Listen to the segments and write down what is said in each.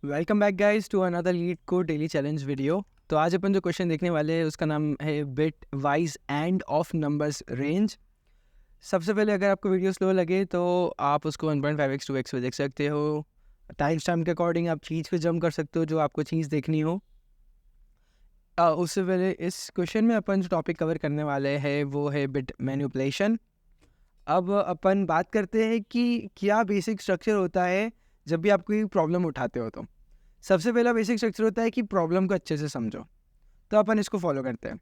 Welcome back guys to another LeetCode daily challenge video. तो आज अपन जो question देखने वाले हैं उसका नाम है bit wise end of numbers range. सबसे पहले अगर आपको वीडियो स्लो लगे तो आप उसको 1.5x 2x पे देख सकते हो। टाइम स्टैम्प के अकॉर्डिंग आप चीज़ पे जंप कर सकते हो जो आपको चीज़ देखनी हो। उससे पहले इस क्वेश्चन में अपन जो टॉपिक कवर करने वाले हैं वो है बिट मैनिपुलेशन। अब अपन बात करते हैं कि क्या बेसिक स्ट्रक्चर होता है जब भी आप कोई प्रॉब्लम उठाते हो। तो सबसे पहला बेसिक स्ट्रक्चर होता है कि प्रॉब्लम को अच्छे से समझो। तो अपन इसको फॉलो करते हैं।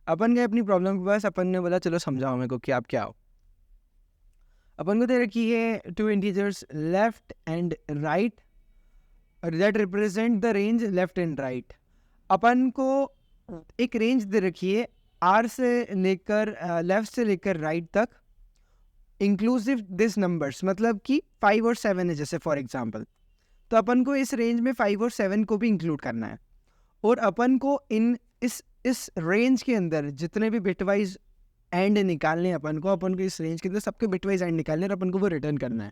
अपन गए अपनी प्रॉब्लम के पास, अपन ने बोला चलो समझाओ मेरे को कि आप क्या हो। अपन को दे रखी है two integers left and right that represent the range left and right. अपन को एक रेंज दे रखी है आर से लेकर लेफ्ट से लेकर राइट तक, इंक्लूसिव दिस नंबर्स, मतलब कि 5 और 7 है जैसे फॉर एग्जांपल। तो अपन को इस रेंज में 5 और 7 को भी इंक्लूड करना है और अपन को इस रेंज के अंदर जितने भी बिटवाइज एंड निकालने अपन को इस रेंज के अंदर सबके बिटवाइज एंड निकालने और अपन को वो रिटर्न करना है।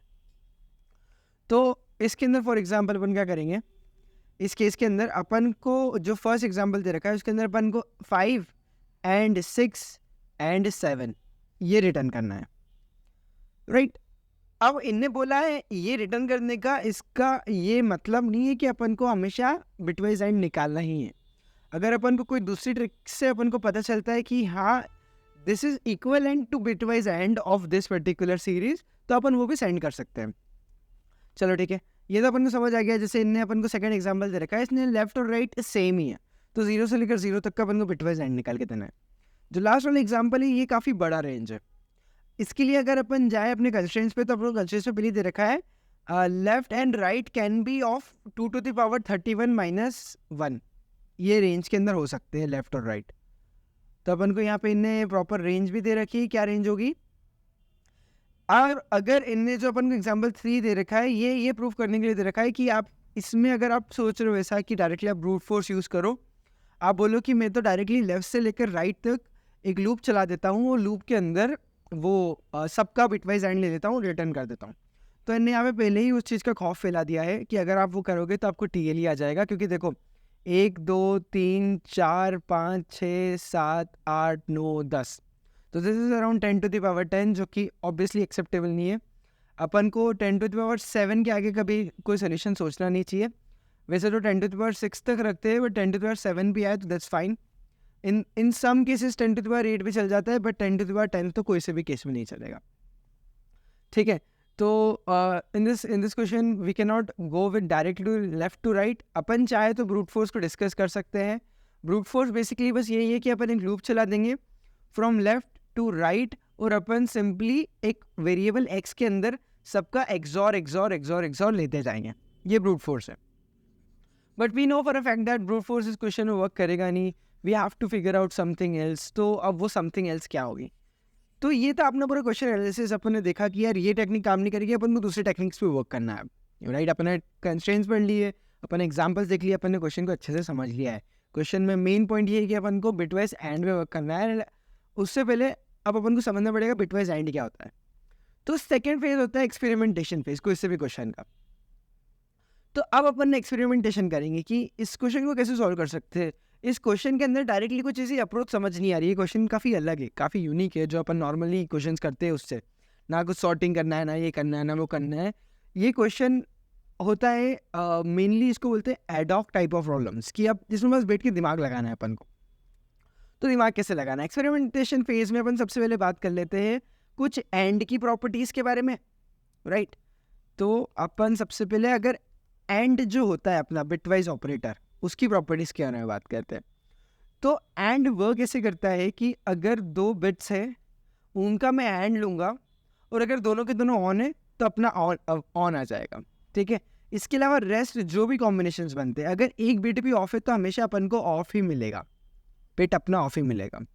तो इसके अंदर फॉर एग्जांपल अपन क्या करेंगे, इस केस के अंदर अपन को जो फर्स्ट एग्जांपल दे रखा है उसके अंदर अपन को 5 एंड 6 एंड 7 ये रिटर्न करना है, राइट। अब इनने बोला है ये रिटर्न करने का, इसका ये मतलब नहीं है कि अपन को हमेशा बिटवाइज एंड निकालना ही है। अगर अपन को कोई दूसरी ट्रिक से अपन को पता चलता है कि हाँ this is equivalent to bitwise and of this particular series, तो अपन वो भी सेंड कर सकते हैं। चलो ठीक है, ये तो अपन को समझ आ गया। जैसे इनने अपन को सेकंड एग्जांपल दे रखा है, इसने लेफ्ट और राइट सेम ही है, तो 0 से लेकर 0 तक का अपन को बिटवाइज एंड निकाल के देना है। जो लास्ट वाला एग्जाम्पल है ये काफ़ी बड़ा रेंज है। इसके लिए अगर अपन जाए अपने कंस्ट्रेंट्स पे, तो अपन को कंस्ट्रेंट्स पे पहले दे रखा है left and right can be of 2 to the power 31 - 1। ये रेंज के अंदर हो सकते हैं लेफ्ट और राइट। तो अपन को यहाँ पे इनने प्रॉपर रेंज भी दे रखी है, क्या रेंज होगी। और अगर इनने जो अपन को एग्जाम्पल 3 दे रखा है, ये प्रूव करने के लिए दे रखा है कि आप इसमें अगर आप सोच रहे हो ऐसा कि डायरेक्टली आप ब्रूट फोर्स यूज़ करो, आप बोलो कि मैं तो डायरेक्टली लेफ्ट से लेकर राइट तक एक लूप चला देता हूँ, वो लूप के अंदर वो सबका बिटवाइज एंड ले लेता हूँ, रिटर्न कर देता हूँ। तो इनने यहाँ पे पहले ही उस चीज़ का खौफ फैला दिया है कि अगर आप वो करोगे तो आपको टीएल ही आ जाएगा। क्योंकि देखो 1 2 3 4 5 6 7 8 9 10, तो this is around 10 to the power 10, जो कि ऑब्वियसली एक्सेप्टेबल नहीं है। अपन को 10 to the power 7 के आगे कभी कोई सोल्यूशन सोचना नहीं चाहिए। वैसे तो 10 to the power 6 तक रखते हैं, बट 10 to the power 7 भी आए तो that's fine. In some cases 10 to the power 8 भी चल जाता है, बट 10 to the power 10 तो कोई से भी केस में नहीं चलेगा, ठीक है। तो in this question we can not go with directly left to right. अपन चाहे तो ब्रूट फोर्स को डिस्कस कर सकते हैं। ब्रूट फोर्स बेसिकली बस यही है कि अपन एक लूप चला देंगे फ्रॉम लेफ्ट टू राइट, और अपन सिंपली एक वेरिएबल एक्स के अंदर सबका एक्सॉर लेते जाएंगे। ये ब्रूट फोर्स है। But we know for a fact that brute force इस क्वेश्चन में वर्क करेगा नहीं। We have to figure out something else. तो अब वो समथिंग एल्स क्या होगी। तो ये था अपना पूरा क्वेश्चन एनालिसिस। अपन ने देखा कि यार ये टेक्निक काम नहीं करेगी, अपन को दूसरे टेक्निक्स पे वर्क करना है, राइट। अपन ने कंस्ट्रेंट्स पढ़ लिए, अपन एग्जांपल्स देख लिए, अपन ने क्वेश्चन को अच्छे से समझ लिया है। क्वेश्चन में मेन पॉइंट ये है कि अपन को बिटवाइज एंड में वर्क करना है। उससे पहले अब अपन को समझना पड़ेगा बिटवाइज एंड क्या होता है। तो सेकेंड फेज होता है एक्सपेरिमेंटेशन फेज, कोई से भी क्वेश्चन का। तो अब अपन एक्सपेरिमेंटेशन करेंगे कि इस क्वेश्चन को कैसे सॉल्व कर सकते हैं। इस क्वेश्चन के अंदर डायरेक्टली कुछ ऐसी अप्रोच समझ नहीं आ रही है। क्वेश्चन काफ़ी अलग है, काफ़ी यूनिक है, जो अपन नॉर्मली क्वेश्चंस करते हैं उससे। ना कुछ सॉर्टिंग करना है, ना ये करना है, ना वो करना है। ये क्वेश्चन होता है मेनली इसको बोलते हैं एडॉक टाइप ऑफ प्रॉब्लम्स, कि अब जिसमें बस बैठ के दिमाग लगाना है अपन को। तो दिमाग कैसे लगाना है एक्सपेरिमेंटेशन फेज में, अपन सबसे पहले बात कर लेते हैं कुछ एंड की प्रॉपर्टीज़ के बारे में, राइट। तो अपन सबसे पहले अगर एंड जो होता है अपना बिटवाइज ऑपरेटर, उसकी प्रॉपर्टीज़ के बारे में बात करते हैं। तो एंड वर्क ऐसे करता है कि अगर 2 बिट्स है उनका मैं एंड लूँगा, और अगर दोनों के दोनों ऑन है तो अपना ऑन आ जाएगा, ठीक है। इसके अलावा रेस्ट जो भी कॉम्बिनेशंस बनते हैं, अगर एक बिट भी ऑफ है तो हमेशा अपन को ऑफ ही मिलेगा, बिट अपना ऑफ ही मिलेगा।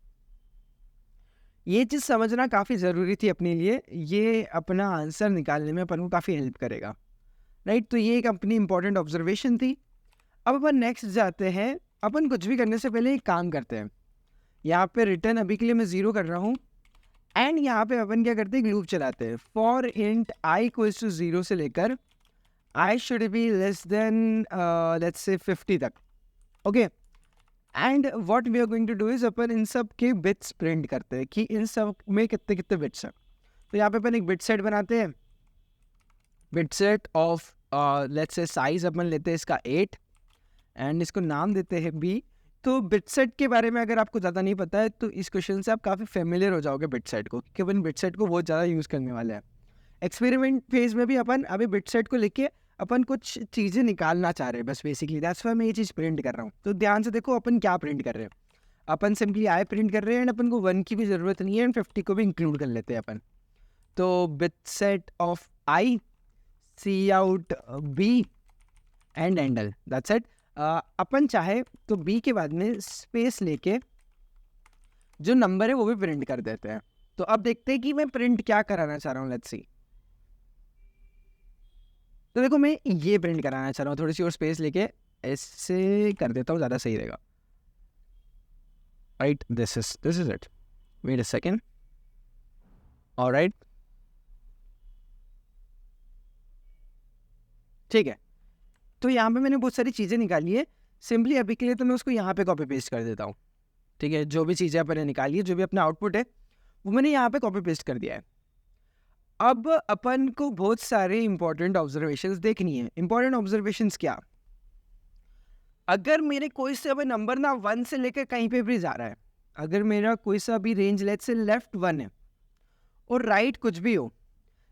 ये चीज़ समझना काफ़ी ज़रूरी थी अपने लिए। ये अपना आंसर निकालने में अपन को काफ़ी हेल्प करेगा, राइट। तो ये एक अपनी इंपॉर्टेंट ऑब्जर्वेशन थी। अब अपन नेक्स्ट जाते हैं। अपन कुछ भी करने से पहले एक काम करते हैं। यहाँ पे रिटर्न अभी के लिए मैं 0 कर रहा हूँ, एंड यहाँ पे अपन क्या करते हैं, लूप चलाते हैं फॉर इंट i = 0 से लेकर I should be less than let's say 50 तक. Okay, and what we are going to do is अपन इन सब के बिट्स प्रिंट करते हैं कि इन सब में कितने कितने बिट्स हैं. तो यहाँ पे अपन एक बिट सेट बनाते हैं. Bit set of let's say size अपन लेते हैं इसका 8 एंड इसको नाम देते हैं बी. तो बिट सेट के बारे में अगर आपको ज़्यादा नहीं पता है तो इस क्वेश्चन से आप काफ़ी फेमिलियर हो जाओगे बिट सेट को, क्योंकि अपन बिट सेट को बहुत ज़्यादा यूज़ करने वाले हैं. एक्सपेरिमेंट फेज में भी अपन अभी बिट सेट को लेके अपन कुछ चीज़ें निकालना चाह रहे हैं बस बेसिकली. दैट्स व्हाई मैं ये चीज़ प्रिंट कर रहा हूँ. तो ध्यान से देखो अपन क्या प्रिंट कर रहे हैं. अपन सिंपली आई प्रिंट कर रहे हैं एंड अपन को 1 की भी ज़रूरत नहीं है एंड 50 को भी इंक्लूड कर लेते हैं अपन. तो bit set of I C out B and endl, that's it. अपन चाहे तो बी के बाद में स्पेस लेके जो नंबर है वो भी प्रिंट कर देते हैं. तो अब देखते हैं कि मैं प्रिंट क्या कराना चाह रहा हूँ. Let's see. तो देखो मैं ये प्रिंट कराना चाह रहा हूँ. थोड़ी सी और स्पेस लेके ऐसे कर देता हूँ, ज़्यादा सही रहेगा. Right, this is it. Wait a second. Alright, ठीक है. तो यहाँ पे मैंने बहुत सारी चीज़ें निकाली है. सिंपली अभी के लिए तो मैं उसको यहाँ पे कॉपी पेस्ट कर देता हूँ. ठीक है, जो भी चीज़ें अपने निकाली है, जो भी अपना आउटपुट है वो मैंने यहाँ पे कॉपी पेस्ट कर दिया है. अब अपन को बहुत सारे इंपॉर्टेंट ऑब्जर्वेशंस देखनी है. इंपॉर्टेंट ऑब्जर्वेशंस क्या? अगर मेरे कोई सा भी नंबर ना 1 से लेकर कहीं पे भी जा रहा है, अगर मेरा कोई सा भी रेंज लेट्स से लेफ्ट 1 है और राइट कुछ भी हो.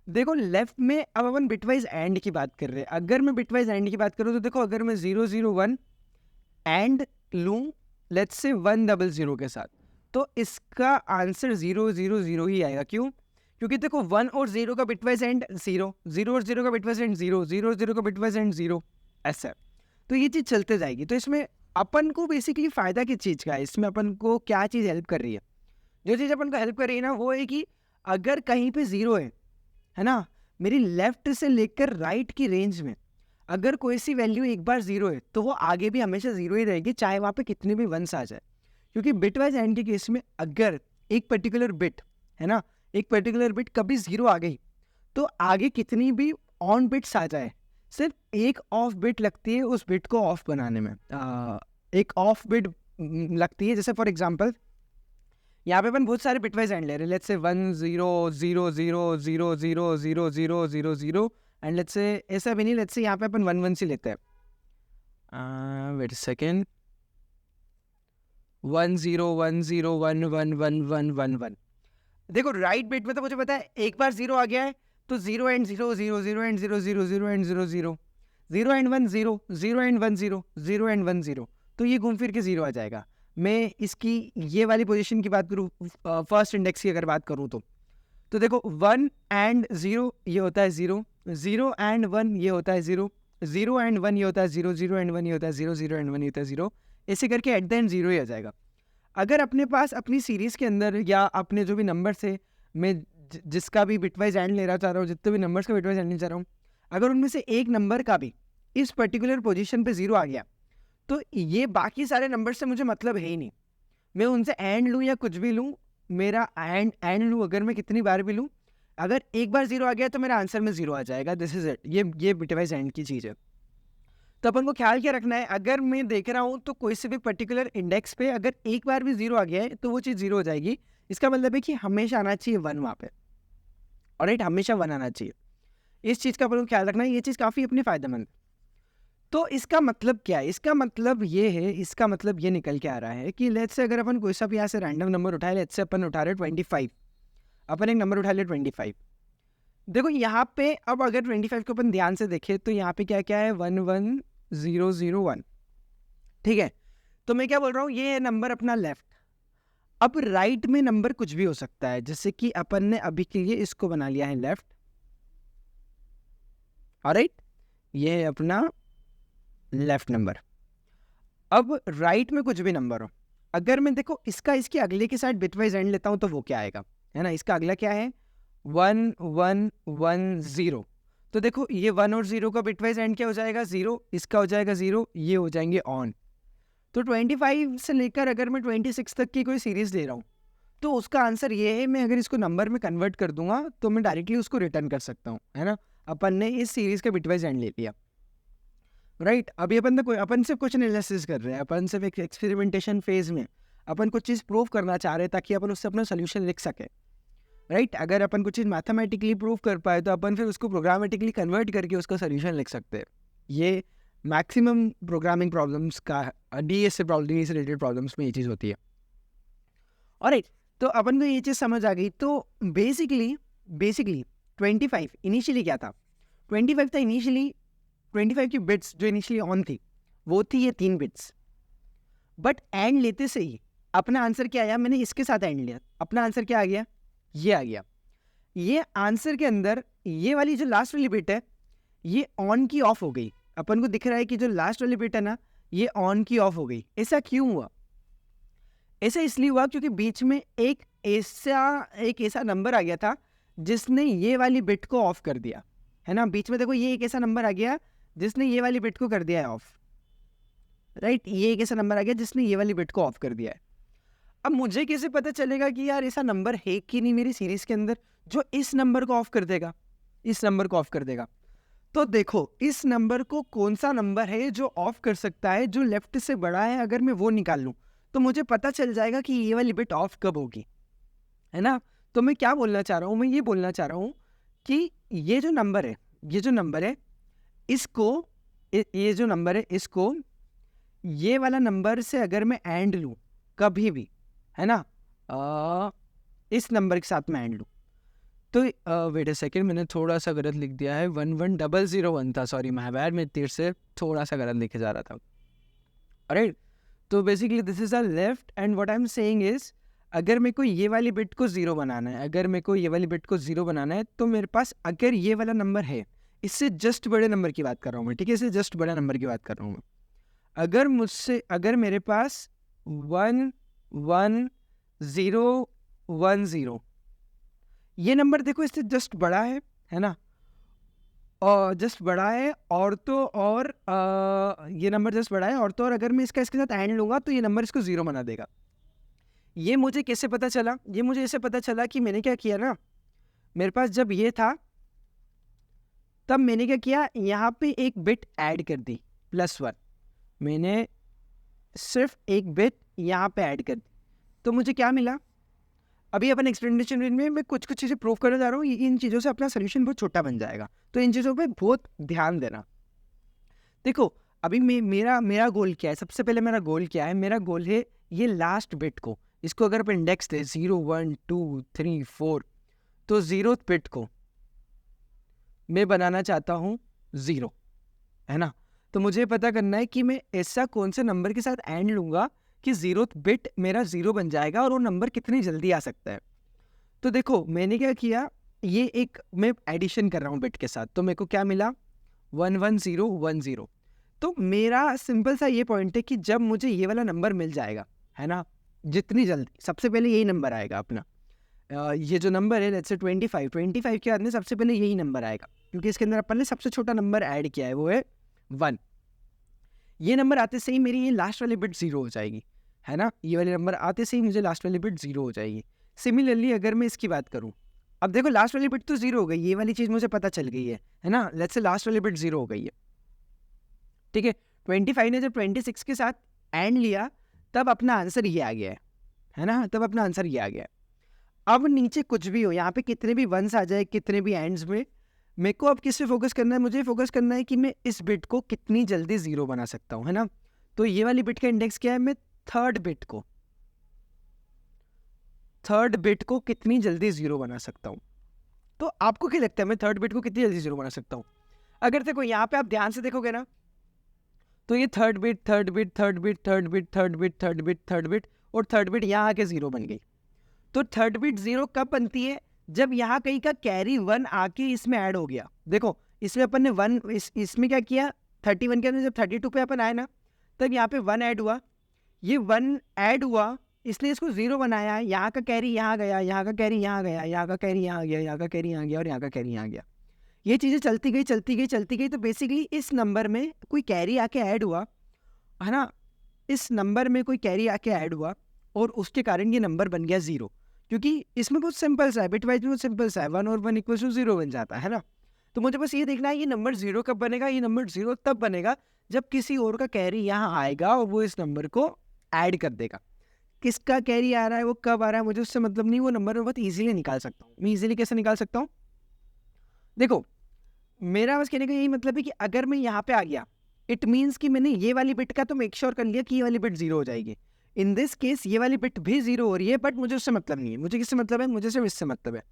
देखो लेफ्ट में अब अपन बिटवाइज एंड की बात कर रहे हैं. अगर मैं बिटवाइज एंड की बात करूँ तो देखो अगर मैं 001 एंड लूँ लेट्स से 100 के साथ, तो इसका आंसर 000 ही आएगा. क्यों? क्योंकि देखो 1 और 0 का बिटवाइज एंड 0, 0 और 0 का बिटवाइज एंड 0, 0 और 0 का बिटवाइज एंड 0, ऐसा. तो ये चीज़ चलते जाएगी. तो इसमें अपन को बेसिकली फ़ायदा किस चीज़ का है, इसमें अपन को क्या चीज़ हेल्प कर रही है? जो चीज़ अपन को हेल्प कर रही है ना वो है कि अगर कहीं पे 0 है ना, मेरी लेफ्ट से लेकर राइट की रेंज में अगर कोई सी वैल्यू एक बार 0 है तो वो आगे भी हमेशा 0 ही रहेगी, चाहे वहाँ पे कितने भी 1s आ जाए. क्योंकि बिटवाइज एंड के केस में अगर एक पर्टिकुलर बिट है ना, एक पर्टिकुलर बिट कभी 0 आ गई तो आगे कितनी भी ऑन बिट्स आ जाए, सिर्फ एक ऑफ बिट लगती है उस बिट को ऑफ बनाने में. एक ऑफ बिट लगती है. जैसे फॉर एग्जांपल यहाँ पे अपन बहुत सारे बिटवाइज एंड ले रहे हैं. Let's say 1 0 0 0 0 0 0 0 0 0 and let's say ऐसा भी नहीं, लेट्स से यहाँ पे अपन 1 1 से लेते हैं. Wait second. 1 0 1 0 1 1 1 1 1 1. देखो राइट बिट में तो मुझे पता है एक बार 0 आ गया है तो 0 and 0 0 0 and 0 0 0 and 0 0 0 and 1 0 0 and 1 0 0 and 1 0. तो ये घूम फिर के 0 आ जाएगा. मैं इसकी ये वाली पोजीशन की बात करूँ, फर्स्ट इंडेक्स की अगर बात करूँ तो देखो 1 एंड 0 ये होता है 0, 0 एंड 1 ये होता है 0, 0 एंड 1 ये होता है 0, 0 एंड 1 ये होता है 0, 0 एंड 1 ये होता है 0. ऐसे करके एट द एंड 0 ही आ जाएगा. अगर अपने पास अपनी सीरीज़ के अंदर या अपने जो भी नंबर से मैं जिसका भी बिटवाइज एंड लेना चाह रहा हूँ, जितने भी नंबर्स का बिटवाइज एंड लेना चाह रहा हूँ, अगर उनमें से एक नंबर का भी इस पर्टिकुलर पोजीशन पे 0 आ गया तो ये बाकी सारे नंबर से मुझे मतलब है ही नहीं. मैं उनसे एंड लूँ या कुछ भी लूँ, मेरा एंड लूँ अगर मैं कितनी बार भी लूँ, अगर एक बार 0 आ गया तो मेरा आंसर में 0 आ जाएगा. This is it. ये बिटवाइज एंड की चीज़ है. तो अपन को ख्याल क्या रखना है, अगर मैं देख रहा हूँ तो कोई से भी पर्टिकुलर इंडेक्स पे अगर एक बार भी 0 आ गया है तो वो चीज़ 0 हो जाएगी. इसका मतलब है कि हमेशा आना चाहिए 1 वहाँ पे. ऑलराइट, हमेशा 1 आना चाहिए. इस चीज़ का अपन को ख्याल रखना है. ये चीज़ काफ़ी अपनी फ़ायदेमंद. तो इसका मतलब क्या है? इसका मतलब ये है, इसका मतलब ये निकल के आ रहा है कि लेट्स से अगर अपन कोई सा भी यहाँ से रैंडम नंबर उठाए, लेट्स से अपन उठा रहे 25, अपन एक नंबर उठा ले 25. देखो यहाँ पे अब अगर 25 को अपन ध्यान से देखें तो यहाँ पे क्या क्या है, 1 1 0 0 1. ठीक है, तो मैं क्या बोल रहा हूँ, ये है नंबर अपना लेफ्ट. अब राइट में नंबर कुछ भी हो सकता है, जैसे कि अपन ने अभी के लिए इसको बना लिया है लेफ्ट. ऑलराइट, ये है अपना लेफ्ट नंबर. अब राइट में कुछ भी नंबर हो, अगर मैं देखो इसका इसके अगले के साथ बिटवाइज एंड लेता हूँ तो वो क्या आएगा, है ना. इसका अगला क्या है, 1 1 1 0. तो देखो ये 1 और 0 का बिटवाइज एंड क्या हो जाएगा, 0. इसका हो जाएगा 0, ये हो जाएंगे ऑन. तो 25 से लेकर अगर मैं 26 तक की कोई सीरीज़ ले रहा हूँ तो उसका आंसर ये है, मैं अगर इसको नंबर में कन्वर्ट कर दूंगा तो मैं डायरेक्टली उसको रिटर्न कर सकता हूँ, है ना. अपन ने इस सीरीज का बिटवाइज एंड ले लिया, राइट। अभी अपन सिर्फ क्वेश्चन एनालिसिस कर रहे हैं, अपन सिर्फ एक एक्सपेरिमेंटेशन फेज में अपन कुछ चीज़ प्रूव करना चाह रहे हैं ताकि अपन उससे अपना सोल्यूशन लिख सके, राइट। अगर अपन कुछ चीज़ मैथमेटिकली प्रूव कर पाए तो अपन फिर उसको प्रोग्रामेटिकली कन्वर्ट करके उसका सोल्यूशन लिख सकते हैं। ये मैक्सिमम प्रोग्रामिंग प्रॉब्लम्स का डीएस से रिलेटेड प्रॉब्लम्स में ये चीज़ होती है। ऑलराइट, तो अपन को ये चीज़ समझ आ गई। तो बेसिकली 25 इनिशियली क्या था, 25 था इनिशियली। 25 की बिट्स जो इनिशियली ऑन थी वो थी ये 3 बिट्स, बट एंड लेते से ही अपना आंसर क्या आया, मैंने इसके साथ एंड लिया, अपना आंसर क्या आ गया, ये आ गया। ये आंसर के अंदर ये वाली जो लास्ट वाली बिट है ये ऑन की ऑफ हो गई। अपन को दिख रहा है कि जो लास्ट वाली बिट है ना ये ऑन की ऑफ हो गई। ऐसा क्यों हुआ? ऐसा इसलिए हुआ क्योंकि बीच में एक ऐसा नंबर आ गया था जिसने ये वाली बिट को ऑफ कर दिया, है ना। बीच में देखो ये एक ऐसा नंबर आ गया जिसने ये वाली बिट को कर दिया है ऑफ, राइट। ये एक ऐसा नंबर आ गया जिसने ये वाली बिट को ऑफ कर दिया है। अब मुझे कैसे पता चलेगा कि यार ऐसा नंबर है कि नहीं मेरी सीरीज के अंदर जो इस नंबर को ऑफ कर देगा, इस नंबर को ऑफ कर देगा? तो देखो इस नंबर को कौन सा नंबर है जो ऑफ कर सकता है, जो लेफ्ट से बड़ा है। अगर मैं वो निकाल लूँ तो मुझे पता चल जाएगा कि ये वाली बिट ऑफ कब होगी, है ना। तो मैं क्या बोलना चाह रहा हूँ, मैं ये बोलना चाह रहा हूँ कि ये जो नंबर है इसको ये जो नंबर है इसको ये वाला नंबर से अगर मैं एंड लूँ कभी भी, है ना, इस नंबर के साथ मैं एंड लूँ तो वेट अ सेकेंड, मैंने थोड़ा सा गलत लिख दिया है। 11001 था, सॉरी माय बैड, मैं तीर से थोड़ा सा गलत लिखे जा रहा था। ऑलराइट, तो basically this is a left and what I am saying is अगर मेरे को ये वाली बिट को जीरो बनाना है, तो मेरे पास अगर ये वाला नंबर है, इससे जस्ट बड़े नंबर की बात कर रहा हूँ मैं, ठीक है, इससे जस्ट बड़े नंबर की बात कर रहा हूँ मैं। अगर मेरे पास 11010 ये नंबर देखो इससे जस्ट बड़ा है ना, और जस्ट बड़ा है और तो और ये नंबर जस्ट बड़ा है और तो और अगर मैं इसके साथ एंड लूँगा तो ये नंबर इसको जीरो बना देगा। ये मुझे कैसे पता चला? ये मुझे ऐसे पता चला कि मैंने क्या किया ना, मेरे पास जब ये था तब मैंने क्या किया, यहाँ पे एक बिट ऐड कर दी +1, मैंने सिर्फ एक बिट यहाँ पे ऐड कर दी। तो मुझे क्या मिला? अभी अपन एक्सप्लेनेशन में मैं कुछ चीज़ें प्रूव करने जा रहा हूँ, इन चीज़ों से अपना सोल्यूशन बहुत छोटा बन जाएगा, तो इन चीज़ों पे बहुत ध्यान देना। देखो अभी मेरा गोल क्या है, सबसे पहले मेरा गोल क्या है, मेरा गोल है ये लास्ट बिट को, इसको अगर अपन इंडेक्स दे 0 1 2 3 4, तो 0th बिट को मैं बनाना चाहता हूँ 0, है ना। तो मुझे पता करना है कि मैं ऐसा कौन से नंबर के साथ एंड लूँगा कि 0th बिट मेरा 0 बन जाएगा और वो नंबर कितनी जल्दी आ सकता है। तो देखो मैंने क्या किया, ये एक मैं एडिशन कर रहा हूँ बिट के साथ, तो मेरे को क्या मिला 11010। तो मेरा सिंपल सा ये पॉइंट है कि जब मुझे ये वाला नंबर मिल जाएगा, है ना, जितनी जल्दी, सबसे पहले यही नंबर आएगा अपना, ये जो नंबर है लेट्स से 25 के बाद में सबसे पहले यही नंबर आएगा क्योंकि इसके अंदर अपन ने सबसे छोटा नंबर ऐड किया है, वो है 1। ये नंबर आते से ही मेरी ये लास्ट वाली बिट 0 हो जाएगी, है ना। ये वाले नंबर आते से ही मुझे लास्ट वाली बिट 0 हो जाएगी। सिमिलरली अगर मैं इसकी बात करूँ, अब देखो लास्ट वाली बिट तो 0 हो गई, ये वाली चीज़ मुझे पता चल गई है ना। लेट्स से लास्ट वाली बिट 0 हो गई है, ठीक है। 25 ने जब 26 के साथ एंड लिया तब अपना आंसर ये आ गया है ना, तब अपना आंसर ये आ गया है। अब नीचे कुछ भी हो, यहाँ पे कितने भी वंस आ जाए, कितने भी एंड्स में, मेरे को अब किस पे फोकस करना है, मुझे फोकस करना है कि मैं इस बिट को कितनी जल्दी 0 बना सकता हूँ, है ना। तो ये वाली बिट का इंडेक्स क्या है, मैं थर्ड बिट को कितनी जल्दी 0 बना सकता हूँ। तो आपको क्या लगता है मैं थर्ड बिट को कितनी जल्दी 0 बना सकता हूँ? अगर देखो यहाँ पे आप ध्यान से देखोगे ना, तो ये थर्ड बिट और थर्ड बिट यहाँ आके 0 बन गई। तो थर्ड बिट 0 कब बनती है? जब यहाँ कहीं का कैरी 1 आके इसमें ऐड हो गया। देखो इसमें अपन ने 1 इसमें क्या किया, 31 के अंदर जब 32 पे अपन आए ना, तब यहाँ पे 1 ऐड हुआ, ये 1 ऐड हुआ, इसने इसको 0 बनाया। यहाँ का कैरी यहाँ गया, यहाँ का कैरी यहाँ गया, यहाँ का कैरी यहाँ गया, यहाँ का कैरी यहाँ गया और यहाँ का कैरी यहाँ गया। ये चीज़ें चलती गई। तो बेसिकली इस नंबर में कोई कैरी आके ऐड हुआ, है ना, इस नंबर में कोई कैरी आके ऐड हुआ और उसके कारण ये नंबर बन गया 0, क्योंकि इसमें बहुत सिंपल सा है, बिट वाइज बहुत सिंपल सा है, 1 और 1 = 0 बन जाता है ना। तो मुझे बस ये देखना है ये नंबर 0 कब बनेगा, ये नंबर 0 तब बनेगा जब किसी और का कैरी यहाँ आएगा और वो इस नंबर को ऐड कर देगा। किसका कैरी आ रहा है, वो कब आ रहा है, मुझे उससे मतलब नहीं, वो नंबर मैं बहुत ईजिली निकाल सकता हूँ। मैं ईजिली कैसे निकाल सकता हूँ, देखो मेरा बस कहने का यही मतलब है कि अगर मैं यहाँ पे आ गया, इट मीन्स कि मैंने ये वाली बिट का तो मेक श्योर कर लिया कि ये वाली बिट 0 हो जाएगी। इन दिस केस ये वाली बिट भी 0 हो रही है, बट मुझे उससे मतलब नहीं है। मुझे किससे मतलब है, मुझे सिर्फ इससे मतलब है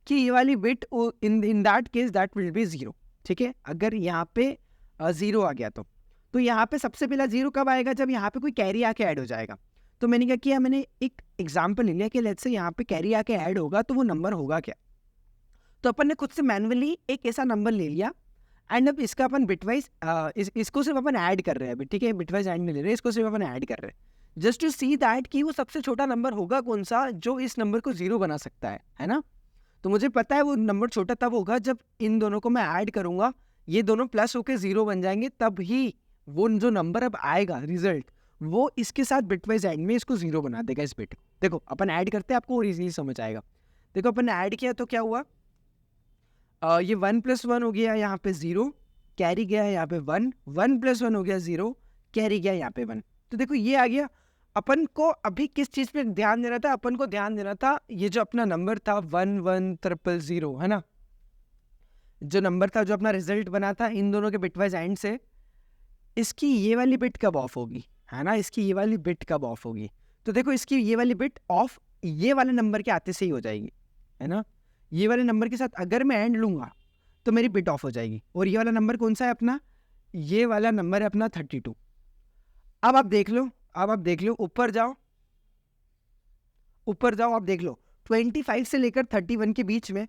कि ये वाली bit in that case that will be 0। ठीक है, अगर यहाँ पे 0 आ गया तो यहाँ पे सबसे पहला 0 कब आएगा, जब यहाँ पे कोई कैरी आके ऐड हो जाएगा। तो मैंने क्या किया, मैंने एक एग्जाम्पल ले लिया कि लेट्स से यहाँ पे कैरी आके ऐड होगा तो वो नंबर होगा क्या। तो अपन ने खुद से मैनुअली एक ऐसा नंबर ले लिया एंड अब इसका अपन बिटवाइज इसको सिर्फ अपन ऐड कर रहे हैं अभी। ठीक है, बिटवाइज ऐड नहीं ले रहे, इसको सिर्फ अपन ऐड कर रहे हैं जस्ट टू सी दैट कि वो सबसे छोटा नंबर होगा कौन सा जो इस नंबर को 0 बना सकता है ना। तो मुझे पता है वो नंबर छोटा तब होगा जब इन दोनों को मैं ऐड करूंगा, ये दोनों प्लस होकर 0 बन जाएंगे, तब ही वो जो नंबर अब आएगा रिजल्ट वो इसके साथ बिटवाइज ऐड में इसको 0 बना देगा इस बिट। देखो अपन ऐड करते हैं, आपको और इजीली समझ आएगा। देखो अपन ने ऐड किया तो क्या हुआ, ये 1 + 1 हो गया यहाँ पे 0, कैरी गया है यहाँ पे 1, 1 + 1 हो गया 0, कैरी गया यहाँ पे 1। तो देखो ये आ गया। अपन को अभी किस चीज़ पे ध्यान देना था, अपन को ध्यान देना था ये जो अपना नंबर था 11000 है ना, जो नंबर था जो अपना रिजल्ट बना था इन दोनों के बिटवाइज एंड से, इसकी ये वाली बिट कब ऑफ होगी, है ना, इसकी ये वाली बिट कब ऑफ होगी। तो देखो इसकी ये वाली बिट ऑफ ये वाले नंबर के आते से ही हो जाएगी, है ना। ये वाले नंबर के साथ अगर मैं एंड लूँगा तो मेरी बिट ऑफ हो जाएगी। और ये वाला नंबर कौन सा है अपना, ये वाला नंबर है अपना 32। अब आप देख लो, ऊपर जाओ, आप देख लो 25 से लेकर 31 के बीच में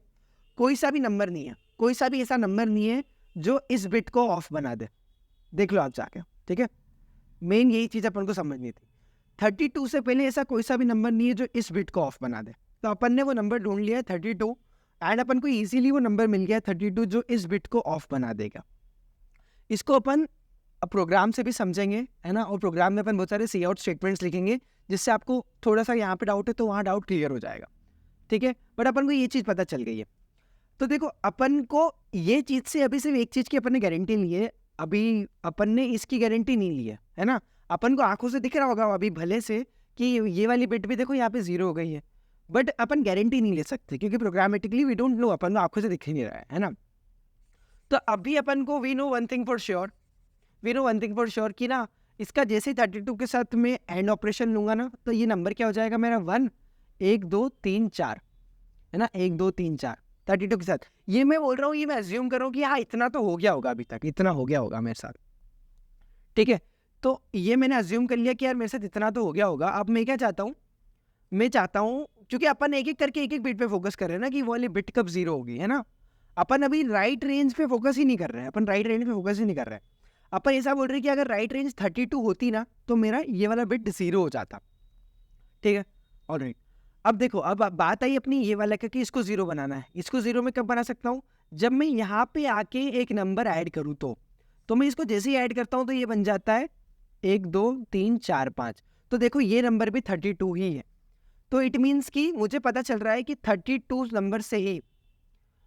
कोई सा भी नंबर नहीं है, कोई सा भी ऐसा नंबर नहीं है जो इस बिट को ऑफ बना दे। देख लो आप जाके, ठीक है, मेन यही चीज़ अपन को समझनी थी। 32 से पहले ऐसा कोई सा भी नंबर नहीं है जो इस बिट को ऑफ बना दे। तो अपन ने वो नंबर ढूंढ लिया है 32 एंड अपन को इजीली वो नंबर मिल गया 32 जो इस बिट को ऑफ बना देगा। इसको अपन प्रोग्राम से भी समझेंगे, है ना, और प्रोग्राम में अपन बहुत सारे सी आउट स्टेटमेंट्स लिखेंगे जिससे आपको थोड़ा सा यहाँ पे डाउट है तो वहाँ डाउट क्लियर हो जाएगा। ठीक है, बट अपन को ये चीज़ पता चल गई है। तो देखो अपन को ये चीज़ से अभी सिर्फ एक चीज़ की अपन ने गारंटी ली है, अभी अपन ने इसकी गारंटी नहीं ली है ना। अपन को आंखों से दिख रहा होगा अभी भले से कि ये वाली बिट भी देखो यहाँ पे 0 हो गई है, बट अपन गारंटी नहीं ले सकते क्योंकि प्रोग्रामेटिकली वी डोंट नो, अपन को आंखों से दिख ही नहीं रहा है ना। तो अभी अपन को we know one thing for sure कि ना इसका जैसे 32 के साथ में एंड ऑपरेशन लूंगा ना तो ये नंबर क्या हो जाएगा मेरा 1 1 2 3 4, है ना, 1 2 3 4 32 के साथ। ये मैं बोल रहा हूँ, ये मैं अज्यूम कर रहा हूँ कि हाँ इतना तो हो गया होगा, अभी तक इतना हो गया होगा मेरे साथ। ठीक है, तो ये मैंने अज्यूम कर लिया कि यार मेरे साथ इतना तो हो गया होगा। अब मैं क्या चाहता हूँ, मैं चाहता हूँ क्योंकि अपन एक एक करके एक एक बिट पे फोकस कर रहे हैं ना कि वो वाली बिट कब 0 होगी, है ना। अपन अभी राइट रेंज पे फोकस ही नहीं कर रहे हैं, अपन राइट रेंज पे फोकस ही नहीं कर रहे हैं। अपन ऐसा बोल रहे हैं कि अगर राइट रेंज 32 होती ना तो मेरा ये वाला बिट 0 हो जाता। ठीक है, ऑलराइट। अब देखो, अब बात आई अपनी ये वाला कि इसको 0 बनाना है। इसको 0 में कब बना सकता हूँ, जब मैं यहाँ पे आके एक नंबर ऐड करूँ तो मैं इसको जैसे ही ऐड करता हूँ तो ये बन जाता है 1 2 3 4 5। तो देखो ये नंबर भी 32 ही है। तो इट मीन्स कि मुझे पता चल रहा है कि 32 नंबर से ही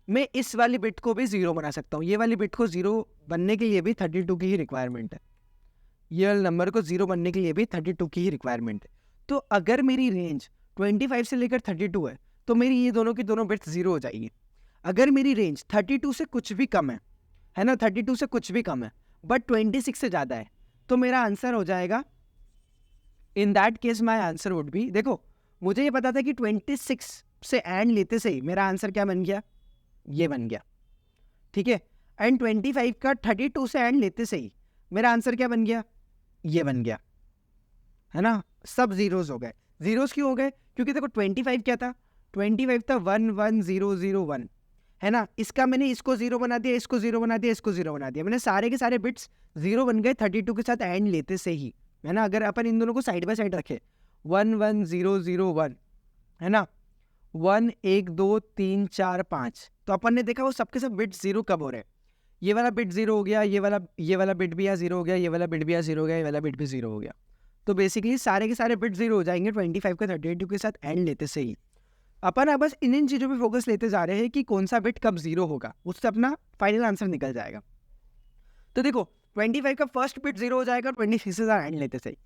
मैं इस वाली बिट को भी 0 बना सकता हूँ। ये वाली बिट को 0 बनने के लिए भी 32 की ही रिक्वायरमेंट है। ये वाले नंबर को 0 बनने के लिए भी 32 की ही रिक्वायरमेंट है। तो अगर मेरी रेंज 25 से लेकर 32 है तो मेरी ये दोनों की दोनों बिट्स 0 हो जाएगी। अगर मेरी रेंज 32 से कुछ भी कम है ना, 32 से कुछ भी कम है बट 26 से ज़्यादा है तो मेरा आंसर हो जाएगा, in that case my answer would be, देखो मुझे ये पता था कि 26 से एंड लेते से ही मेरा आंसर क्या बन गया, ये बन गया। ठीक है, एंड 25 का 32 से एंड लेते से ही मेरा आंसर क्या बन गया, ये बन गया, है ना। सब जीरोज हो गए। जीरोज क्यों हो गए, क्योंकि देखो 25 क्या था, 25 था 1 1 0 0 1, है ना। इसका मैंने इसको 0 बना दिया, इसको 0 बना दिया, इसको 0 बना दिया, मैंने सारे के सारे बिट्स 0 बन गए 32 के साथ एंड लेते से ही, है ना। अगर अपन इन दोनों को साइड बाय साइड रखे 1 1 0 0 1, है ना, 1 1 2 3 4 5, तो अपन ने देखा वो सबके सब बिट 0 कब हो रहे हैं। ये वाला बिट 0 हो गया, ये वाला बिट भी यहाँ 0 हो गया, ये वाला बिट भी यहाँ 0 हो गया, ये वाला बिट भी 0 हो गया। तो बेसिकली सारे के सारे बिट 0 हो जाएंगे 25 का 32 के साथ एंड लेते से ही। अपन अब बस इन चीज़ों पे फोकस लेते जा रहे हैं कि कौन सा बिट कब 0 होगा, उससे अपना फाइनल आंसर निकल जाएगा। तो देखो 25 का फर्स्ट बिट 0 हो जाएगा, 26 से एंड लेते सही,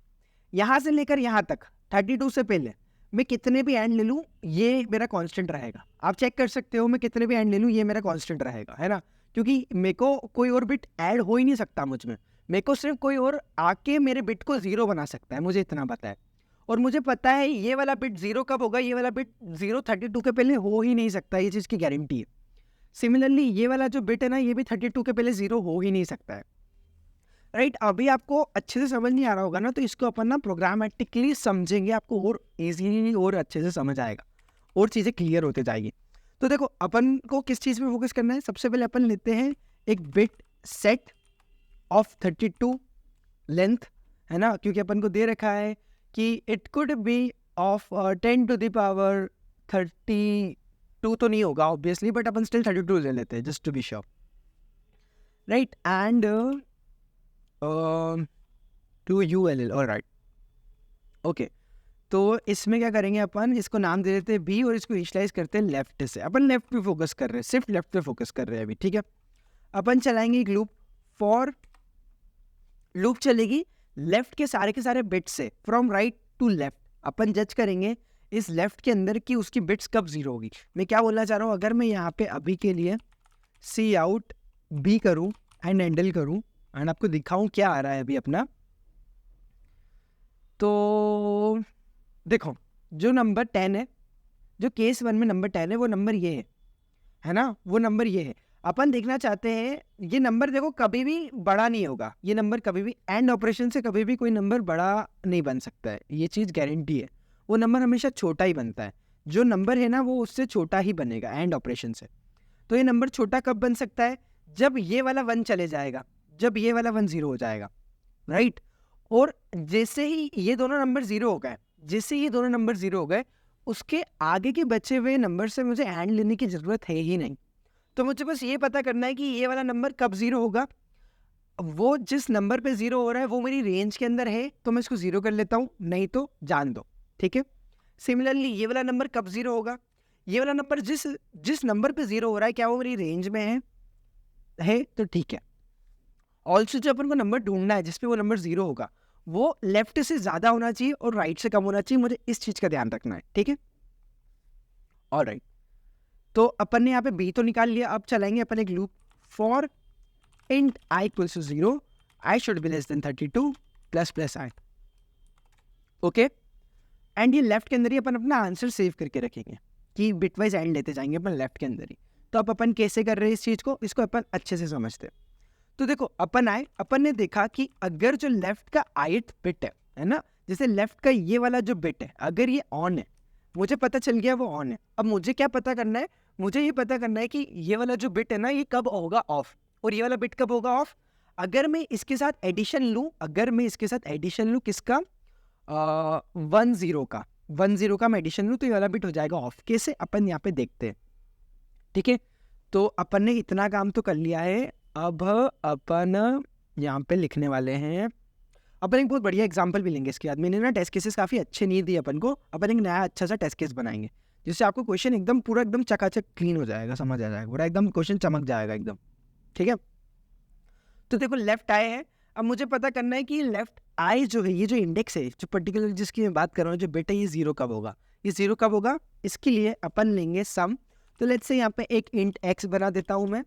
यहाँ से लेकर यहाँ तक 32 से पहले मैं कितने भी एंड ले लूँ ये मेरा कांस्टेंट रहेगा। आप चेक कर सकते हो, मैं कितने भी एंड ले लूँ ये मेरा कांस्टेंट रहेगा, है ना, क्योंकि मेरे को कोई और बिट ऐड हो ही नहीं सकता मुझ में। मेरे को सिर्फ कोई और आके मेरे बिट को 0 बना सकता है, मुझे इतना पता है। और मुझे पता है ये वाला बिट 0 कब होगा, ये वाला बिट 0 32 के पहले हो ही नहीं सकता, ये चीज़ की गारंटी है। सिमिलरली ये वाला जो बिट है ना, ये भी 32 के पहले 0 हो ही नहीं सकता है, राइट। अभी आपको अच्छे से समझ नहीं आ रहा होगा ना, तो इसको अपन ना प्रोग्रामेटिकली समझेंगे, आपको और इजीली और अच्छे से समझ आएगा और चीज़ें क्लियर होते जाएगी। तो देखो अपन को किस चीज़ पे फोकस करना है, सबसे पहले अपन लेते हैं एक बिट सेट ऑफ 32 लेंथ, है ना, क्योंकि अपन को दे रखा है कि it could be of 10 to the power 32 तो नहीं होगा ऑब्वियसली, बट अपन स्टिल 32 ले लेते हैं just to be sure, right. And two U L L, alright, okay. तो इसमें क्या करेंगे अपन, इसको नाम दे देते हैं बी और इसको इनिशियलाइज करते हैं लेफ्ट से। अपन लेफ्ट पे फोकस कर रहे हैं, सिर्फ लेफ्ट पे फोकस कर रहे हैं अभी, ठीक है। अपन चलाएंगे एक लूप, फॉर लूप चलेगी लेफ्ट के सारे बिट से, फ्रॉम राइट टू लेफ्ट। अपन जज करेंगे इस लेफ्ट के अंदर की उसकी बिट्स कब 0 होगी। मैं क्या बोलना चाह रहा हूँ, अगर मैं यहाँ पे अभी के लिए सी आउट बी करूँ एंड हैंडल करूँ एंड आपको दिखाऊं क्या आ रहा है अभी अपना, तो देखो जो नंबर 10 है, जो केस 1 में नंबर 10 है, वो नंबर ये है ना, वो नंबर ये है। अपन देखना चाहते हैं ये नंबर, देखो कभी भी बड़ा नहीं होगा ये नंबर, कभी भी एंड ऑपरेशन से कभी भी कोई नंबर बड़ा नहीं बन सकता है, ये चीज़ गारंटी है। वो नंबर हमेशा छोटा ही बनता है, जो नंबर है ना वो उससे छोटा ही बनेगा एंड ऑपरेशन से। तो ये नंबर छोटा कब बन सकता है, जब ये वाला 1 चले जाएगा, जब ये वाला 1 0 हो जाएगा, राइट। और जैसे ही ये दोनों नंबर 0 हो गए, जैसे ये दोनों नंबर 0 हो गए, उसके आगे के बचे हुए नंबर से मुझे एंड लेने की ज़रूरत है ही नहीं। तो मुझे बस ये पता करना है कि ये वाला नंबर कब 0 होगा। वो जिस नंबर पे 0 हो रहा है वो मेरी रेंज के अंदर है, तो मैं इसको 0 कर लेता हूँ, नहीं तो जान दो, ठीक है। सिमिलरली ये वाला नंबर कब 0 होगा, ये वाला नंबर जिस नंबर पे 0 हो रहा है, क्या वो मेरी रेंज में है तो ठीक है। ऑल्सो जो अपन को नंबर ढूंढना है जिसपे वो नंबर 0 होगा, वो लेफ्ट से ज़्यादा होना चाहिए और राइट से कम होना चाहिए, मुझे इस चीज़ का ध्यान रखना है, ठीक है। ऑलराइट, तो अपन ने यहाँ पे बी तो निकाल लिया। अब चलाएंगे अपन एक loop, for int i equals to 0, i should be less than 32 plus plus i, okay. And ये लेफ्ट के अंदर ही अपन अपना आंसर सेव करके रखेंगे कि बिटवाइज एंड लेते जाएंगे अपन लेफ्ट के अंदर ही। तो अब अपन कैसे कर रहे हैं इस चीज़ को, इसको अपन अच्छे से समझते हैं। तो देखो अपन आए, अपन ने देखा कि अगर जो लेफ्ट का ith बिट है ना, जैसे लेफ्ट का ये वाला जो बिट है, अगर ये ऑन है, मुझे पता चल गया वो ऑन है। अब मुझे क्या पता करना है, मुझे ये पता करना है कि ये वाला जो बिट है ना ये कब होगा ऑफ, और ये वाला बिट कब होगा ऑफ। अगर मैं इसके साथ एडिशन लूँ, अगर मैं इसके साथ एडिशन लूँ किसका, 10 का, 10 का मैं एडिशन लूँ तो ये वाला बिट हो जाएगा ऑफ। कैसे, अपन यहाँ पे देखते हैं, ठीक है। तो अपन ने इतना काम तो कर लिया है। अब अपन यहाँ पे लिखने वाले हैं, अपन एक बहुत बढ़िया एग्जांपल भी लेंगे इसके बाद। मैंने ना टेस्ट केसेस काफ़ी अच्छे नहीं दिए अपन को, अपन एक नया अच्छा सा टेस्ट केस बनाएंगे जिससे आपको क्वेश्चन एकदम पूरा एकदम चकाचक क्लीन हो जाएगा, समझ आ जाएगा, पूरा एकदम क्वेश्चन चमक जाएगा एकदम, ठीक है। तो देखो लेफ्ट आई है, अब मुझे पता करना है कि लेफ्ट आई जो है, ये जो इंडेक्स है, जो पर्टिकुलर जिसकी मैं बात कर रहा हूँ, जो बिट है, ये 0 कब होगा, ये 0 कब होगा। इसके लिए अपन लेंगे सम। तो लेट्स से यहाँ पे एक इंट x बना देता हूँ मैं,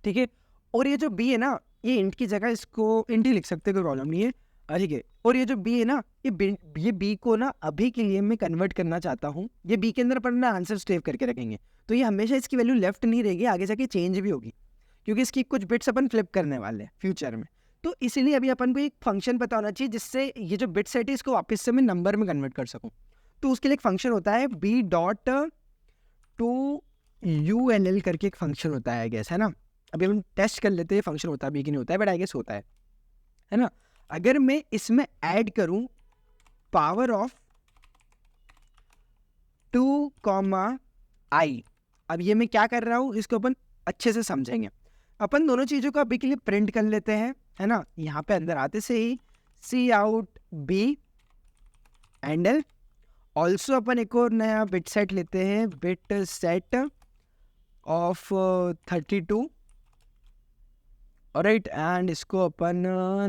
ठीक है। और ये जो b है ना, ये इंट की जगह इसको इंट ही लिख सकते, कोई प्रॉब्लम नहीं है, ठीक है। और ये जो b है ना, ये b को ना अभी के लिए मैं कन्वर्ट करना चाहता हूँ, ये b के अंदर अपन ना आंसर सेव करके रखेंगे। तो ये हमेशा इसकी वैल्यू लेफ्ट नहीं रहेगी, आगे जाके चेंज भी होगी, क्योंकि इसकी कुछ बिट्स अपन फ्लिप करने वाले हैं फ्यूचर में। तो इसीलिए अभी अपन को एक फंक्शन पता होना चाहिए जिससे ये जो बिट सेट है इसको वापस से मैं नंबर में कन्वर्ट कर सकूँ। तो उसके लिए एक फंक्शन होता है b डॉट टू ULL करके एक फंक्शन होता है, आई गेस, है ना। अभी हम टेस्ट कर लेते हैं फंक्शन होता है भी कि नहीं होता है, बट आई गेस होता है ना। अगर मैं इसमें ऐड करूं पावर ऑफ 2, I, अब ये मैं क्या कर रहा हूं इसको अपन अच्छे से समझेंगे। अपन दोनों चीज़ों को अभी के लिए प्रिंट कर लेते हैं, है ना। यहाँ पे अंदर आते से ही सी आउट बी हैंडल, ऑल्सो अपन एक और नया बिट सेट लेते हैं, bit set of 32, alright, and इसको अपन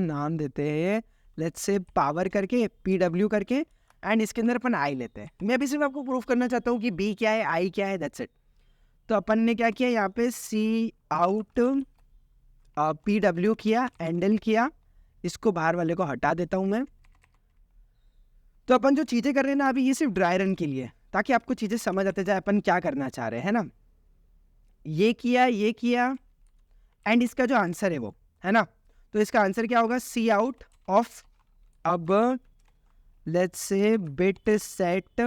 नाम देते हैं लेट्स से पावर करके, PW करके, एंड इसके अंदर अपन आई लेते हैं। मैं अभी सिर्फ आपको प्रूफ करना चाहता हूँ कि बी क्या है, आई क्या है, दैट्स इट। तो अपन ने क्या किया यहाँ पे, सी आउट PW किया, एंडल किया, इसको बाहर वाले को हटा देता हूँ मैं। तो अपन जो चीज़ें कर रहे हैं ना अभी, ये सिर्फ ड्राई रन के लिए, ताकि आपको चीज़ें समझ आते जाए अपन क्या करना चाह रहे हैं, है ना। ये किया, एंड इसका जो आंसर है वो, है ना, तो इसका आंसर क्या होगा, सी आउट ऑफ, अब let's say bit set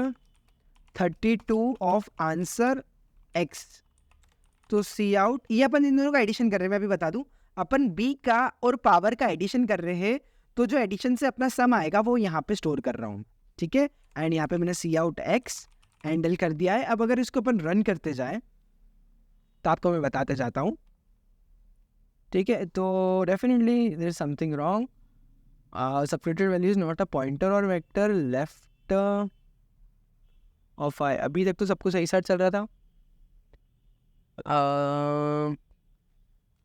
32 of answer x। तो सी आउट, ये अपन इन दोनों का एडिशन कर रहे हैं, मैं अभी बता दूं, अपन b का और पावर का एडिशन कर रहे हैं, तो जो एडिशन से अपना सम आएगा वो यहाँ पे स्टोर कर रहा हूँ, ठीक है। एंड यहाँ पे मैंने सी आउट x हैंडल कर दिया है। अब अगर इसको अपन रन करते जाए तो आपको मैं बताते जाता हूँ, ठीक है। तो definitely there is something wrong, सबट्यूटेड value is not a pointer और वेक्टर लेफ्ट ऑफ आई। अभी तक तो सब कुछ सही साथ चल रहा था,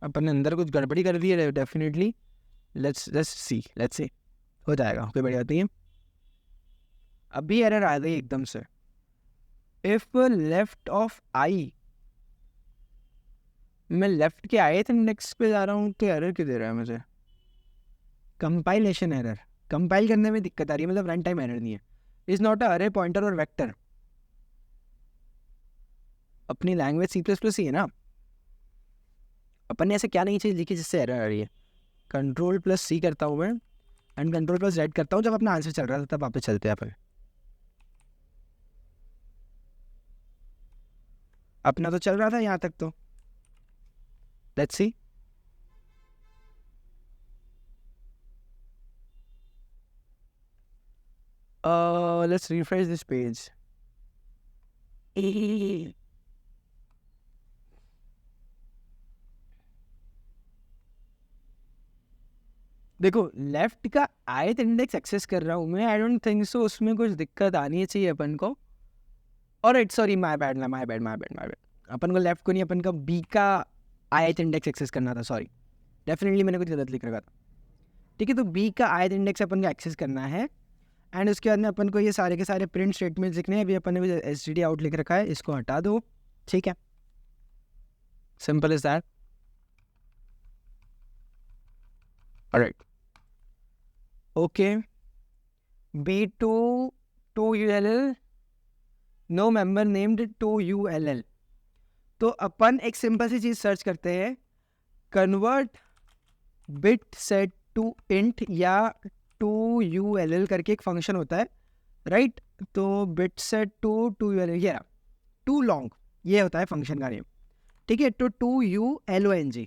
अपन ने अंदर कुछ गड़बड़ी कर दी है डेफिनेटली। लेट्स सी हो जाएगा, कोई बड़ी बात नहीं है। अभी एरर आ गई एकदम से, इफ लेफ्ट ऑफ आई, मैं लेफ्ट के आई थे इंडेक्स पे जा रहा हूँ तो एरर क्यों दे रहा है मुझे, कंपाइलेशन एरर, कंपाइल करने में दिक्कत आ रही है, मतलब रन टाइम एरर नहीं है। इज नॉट अ अरे पॉइंटर और वेक्टर, अपनी लैंग्वेज C++ ही है ना, अपन ने ऐसे क्या नहीं चीज़ लिखी जिससे एरर आ रही है। Ctrl+C करता हूँ मैं, एंड Ctrl+Z करता हूँ, जब अपना आंसर चल रहा था तब वापस चलते हैं अपन। अपना तो चल रहा था यहाँ तक, तो let's see. Let's refresh this page. देखो लेफ्ट का आयत इंडेक्स एक्सेस कर रहा हूँ मैं, आई डोंट थिंक सो उसमें कुछ दिक्कत आनी चाहिए अपन को। और इट्स सॉरी, माय बैड, अपन को लेफ्ट को नहीं, अपन को बी का आयत इंडेक्स एक्सेस करना था, सॉरी, डेफिनेटली मैंने कुछ गलत लिख रखा था, ठीक है। तो बी का आयत इंडेक्स अपन को एक्सेस करना है, एंड उसके बाद में अपन को ये सारे के सारे प्रिंट स्टेटमेंट्स लिखने हैं। अभी अपन ने STD आउट लिख रखा है, इसको हटा दो, ठीक है, simple is that, alright, okay. B2 2ULL, no member named 2ULL। तो अपन एक सिंपल सी चीज़ सर्च करते हैं, convert bit set to int या 2ULL करके एक फंक्शन होता है, राइट। तो बिट सेट टू 2ULL, ये टू लॉन्ग, ये होता है फंक्शन का नेम, ठीक है। तो 2ULONG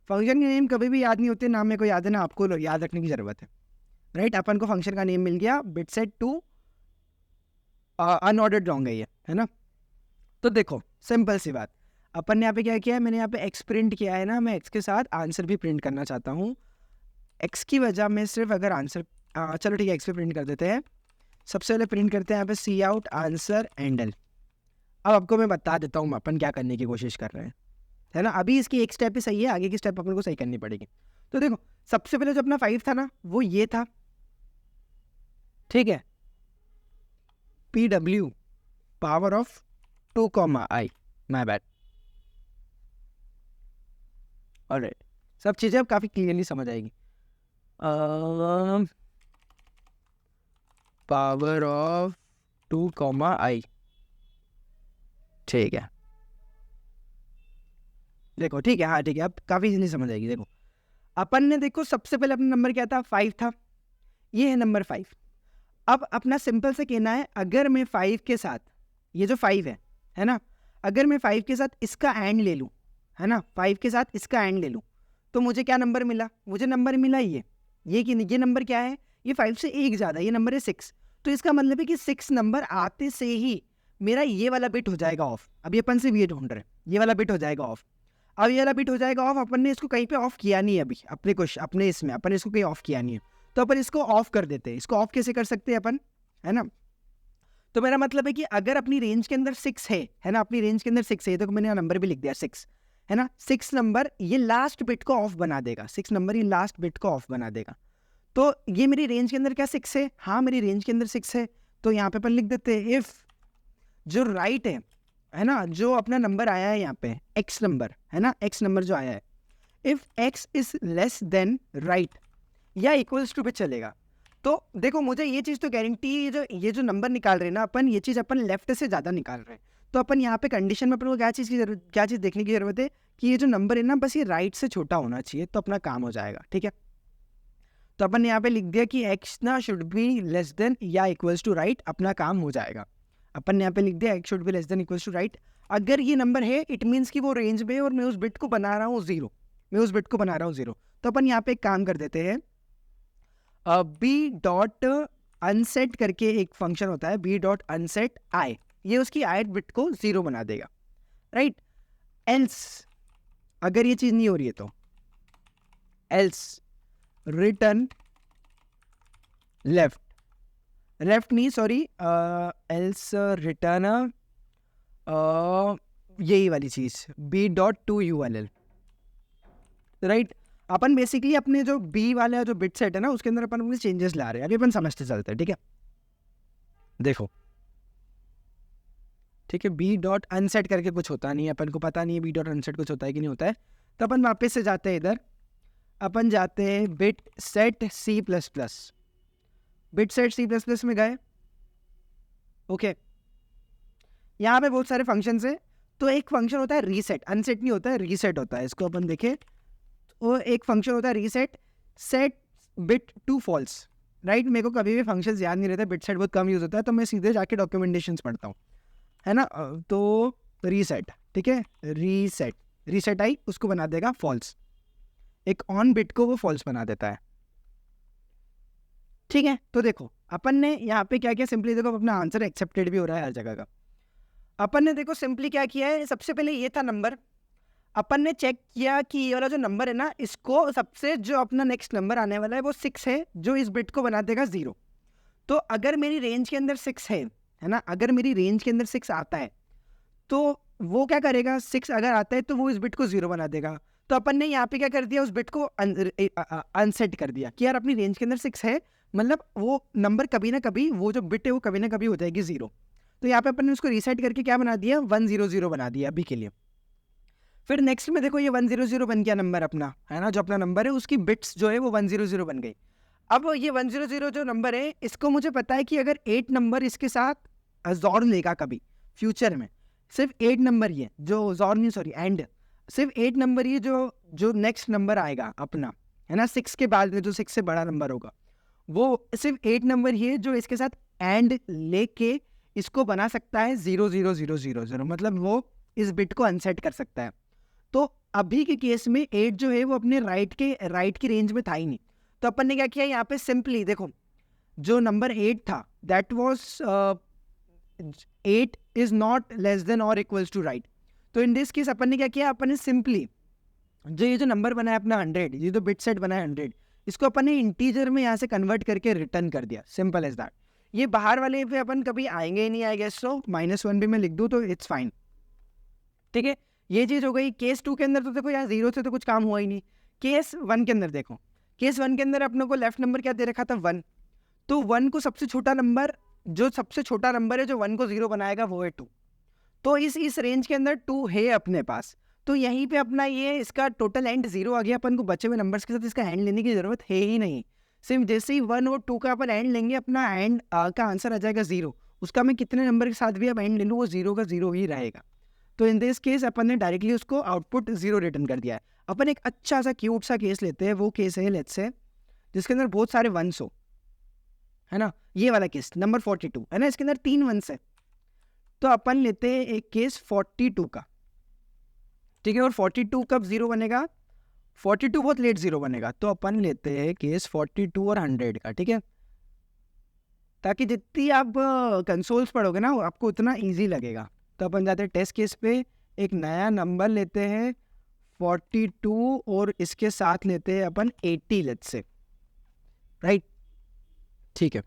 फंक्शन के नेम कभी भी याद नहीं होते, नाम मेरे को याद है ना, आपको याद रखने की ज़रूरत है, राइट। अपन को फंक्शन का नेम मिल गया, bit set to unordered long है ये, है ना। तो देखो सिंपल सी बात, अपन ने यहाँ पे क्या किया है, मैंने यहाँ पे x प्रिंट किया है ना, मैं x के साथ आंसर भी प्रिंट करना चाहता हूँ। x की वजह में सिर्फ अगर आंसर, चलो ठीक है, x पे प्रिंट कर देते हैं। सबसे पहले प्रिंट करते हैं यहाँ पे सी आउट आंसर एंडल। अब आपको मैं बता देता हूँ अपन क्या करने की कोशिश कर रहे हैं, है ना। अभी इसकी एक स्टेप ही सही है, आगे की स्टेप अपन को सही करनी पड़ेगी। तो देखो सबसे पहले जो अपना 5 था ना, वो ये था, ठीक है, PW power of 2, my bad, alright. सब चीज़ें अब काफ़ी क्लियरली समझ आएगी। पावर ऑफ 2, ठीक है, देखो ठीक है, हाँ ठीक है, अब काफ़ी इजीली समझ आएगी। देखो अपन ने, देखो सबसे पहले अपना नंबर क्या था, 5 था, ये है नंबर 5। अब अपना सिंपल से कहना है, अगर मैं 5 के साथ, ये जो 5 है ना, अगर मैं 5 के साथ इसका एंड ले लूँ, है ना, 5 के साथ इसका एंड ले लूँ, तो मुझे क्या नंबर मिला, मुझे नंबर मिला ये कि ये नंबर क्या है, ये 5 से एक ज़्यादा, ये नंबर है 6। तो इसका मतलब है कि 6 नंबर आते से ही मेरा ये वाला बिट हो जाएगा ऑफ। अभी अपन से ये ढूंढ रहे हैं, ये वाला बिट हो जाएगा ऑफ। अब ये वाला बिट हो जाएगा ऑफ, अपन ने इसको कहीं पे ऑफ किया नहीं है अभी, अपने इसमें अपन ने इसको कहीं ऑफ किया नहीं है, तो अपन इसको ऑफ कर देते हैं। इसको ऑफ कैसे कर सकते हैं अपन, है ना। तो मेरा मतलब है कि अगर अपनी रेंज के अंदर 6 है ना, अपनी रेंज के अंदर 6 है, तो मैंने यहाँ नंबर भी लिख दिया 6, है ना। 6 नंबर ये लास्ट बिट को ऑफ बना देगा, 6 नंबर ये लास्ट बिट को ऑफ बना देगा। तो ये मेरी रेंज के अंदर क्या 6 है? हाँ, मेरी रेंज के अंदर 6 है। तो यहाँ पे अपन लिख देते हैं इफ जो राइट है ना, जो अपना नंबर आया है यहाँ पे x नंबर, है ना, x नंबर जो आया है, if x is less than right या इक्वल्स टू पे चलेगा। तो देखो मुझे ये चीज़ तो गारंटी, ये जो नंबर निकाल रहे हैं ना अपन, ये चीज़ अपन लेफ्ट से ज़्यादा निकाल रहे हैं। तो अपन यहाँ पे कंडीशन में अपन को क्या चीज़ देखने की ज़रूरत है कि ये जो नंबर है ना बस ये राइट से छोटा होना चाहिए, तो अपना काम हो जाएगा। ठीक है, तो अपन ने यहाँ पे लिख दिया कि x ना शुड बी लेस देन या इक्वल्स टू राइट, अपना काम हो जाएगा। अपन ने यहाँ पे लिख दिया x should be less than equals to right. अगर ये नंबर है इट मीन्स कि वो रेंज में है और मैं उस बिट को बना रहा हूँ 0, तो अपन यहाँ पे एक काम कर देते हैं, बी डॉट अनसेट करके एक फंक्शन होता है, बी डॉट अनसेट आई, ये उसकी आई बिट को 0 बना देगा, राइट। एल्स अगर ये चीज़ नहीं हो रही है तो एल्स रिटर्न लेफ्ट नहीं, सॉरी, एल्स रिटर्न यही वाली चीज़ B dot to U L L, right. अपन बेसिकली अपने जो बी वाला जो बिट सेट है ना उसके अंदर अपन अपने चेंजेस ला रहे हैं, अभी अपन समझते चलते हैं। ठीक है, देखो, ठीक है, बी डॉट अनसेट करके कुछ होता नहीं है, अपन को पता नहीं है बी डॉट अनसेट कुछ होता है कि नहीं होता है। तो अपन वापस से जाते हैं इधर, अपन जाते हैं bit set C plus plus, bit set C plus plus में गए। ओके, यहाँ पे बहुत सारे फंक्शंस हैं। तो एक फंक्शन होता है रीसेट, अनसेट नहीं होता है, रीसेट होता है, इसको अपन देखें। तो एक फंक्शन होता है reset, set bit to false, right. मेरे को कभी भी फंक्शंस याद नहीं रहते, बिट सेट बहुत कम यूज़ होता है, तो मैं सीधे जाके डॉक्यूमेंटेशंस पढ़ता हूँ, है ना। तो रीसेट, ठीक है, रीसेट आई उसको बना देगा फॉल्स, एक ऑन बिट को वो फॉल्स बना देता है। ठीक है, तो देखो अपन ने यहाँ पे क्या किया, सिंपली देखो अपना आंसर एक्सेप्टेड भी हो रहा है हर जगह का। अपन ने देखो सिंपली क्या किया है, सबसे पहले ये था नंबर, अपन ने चेक किया कि ये वाला जो नंबर है ना, इसको सबसे जो अपना नेक्स्ट नंबर आने वाला है वो 6 है, जो इस बिट को बना देगा 0। तो अगर मेरी रेंज के अंदर 6 है ना, अगर मेरी रेंज के अंदर 6 आता है तो वो क्या करेगा, 6 अगर आता है तो वो इस बिट को 0 बना देगा। तो अपन ने यहाँ पे क्या कर दिया, उस बिट को अनसेट कर दिया कि यार अपनी रेंज के अंदर 6 है, मतलब वो नंबर कभी ना कभी, वो जो बिट है वो कभी ना कभी हो जाएगी 0। तो यहाँ पे अपन ने उसको रीसेट करके क्या बना दिया, 100 बना दिया अभी के लिए। फिर नेक्स्ट में देखो ये 100 बन गया नंबर अपना, है ना, जो अपना नंबर है उसकी बिट्स जो है वो 100 बन गई। अब ये 100 जो नंबर है इसको मुझे पता है कि अगर 8 नंबर इसके साथ जोड़ लेगा कभी फ्यूचर में, सिर्फ 8 नंबर ये जो जोड़ नहीं, सॉरी एंड, सिर्फ 8 नंबर ये जो नेक्स्ट नंबर आएगा अपना, है ना, 6 के बाद में जो 6 से बड़ा नंबर होगा, वो सिर्फ 8 नंबर ये जो इसके साथ एंड लेके इसको बना सकता है 00000, मतलब वो इस बिट को अनसेट कर सकता है। तो अभी के केस में 8 जो है वो अपने राइट की रेंज में था ही नहीं। तो अपन ने क्या किया यहाँ पे, सिंपली देखो जो नंबर 8 था that was 8 is not less than और इक्वल्स टू राइट। तो इन दिस केस अपन ने क्या किया, अपन ने सिंपली ये जो नंबर बना है अपना 100, ये जो बिट सेट बना है 100, इसको अपन ने इंटीजर में यहाँ से कन्वर्ट करके रिटर्न कर दिया, सिंपल एज दैट। ये बाहर वाले पे अपन कभी आएंगे ही नहीं, आई गेस सो -1 भी मैं लिख दूँ तो इट्स फाइन। ठीक है, ये चीज़ हो गई। केस 2 के अंदर तो देखो यार 0 से तो कुछ काम हुआ ही नहीं। केस 1 के अंदर देखो, केस 1 के अंदर अपने को लेफ्ट नंबर क्या दे रखा था, 1। तो 1 को सबसे छोटा नंबर, जो सबसे छोटा नंबर है जो 1 को 0 बनाएगा वो है 2। तो इस रेंज के अंदर 2 है अपने पास। तो यहीं पे अपना ये इसका टोटल एंड 0 आ गया। अपन को बचे हुए नंबर्स के साथ इसका एंड लेने की ज़रूरत है ही नहीं। सिर्फ जैसे ही 1 और 2 का अपन एंड लेंगे अपना एंड का आंसर आ जाएगा 0। उसका मैं कितने नंबर के साथ भी अब एंड ले लूँ वो 0 का 0 ही रहेगा। तो इन दिस केस अपन ने डायरेक्टली उसको आउटपुट 0 रिटर्न कर दिया है। अपन एक अच्छा सा क्यूट सा केस लेते हैं, वो केस है लेट्स से जिसके अंदर बहुत सारे 1s हो, है ना। ये वाला केस नंबर 42 है ना, इसके अंदर 3 1s है। तो अपन लेते हैं एक केस 42 का, ठीक है। और 42 कब 0 बनेगा, 42 बहुत लेट 0 बनेगा। तो अपन लेते हैं केस 42 और 100 का, ठीक है, ताकि जितनी आप कंसोल्स पढ़ोगे ना आपको उतना ईजी लगेगा। तो अपन जाते हैं टेस्ट केस पे, एक नया नंबर लेते हैं 42 और इसके साथ लेते हैं अपन 80 लेट्स से, राइट। ठीक है,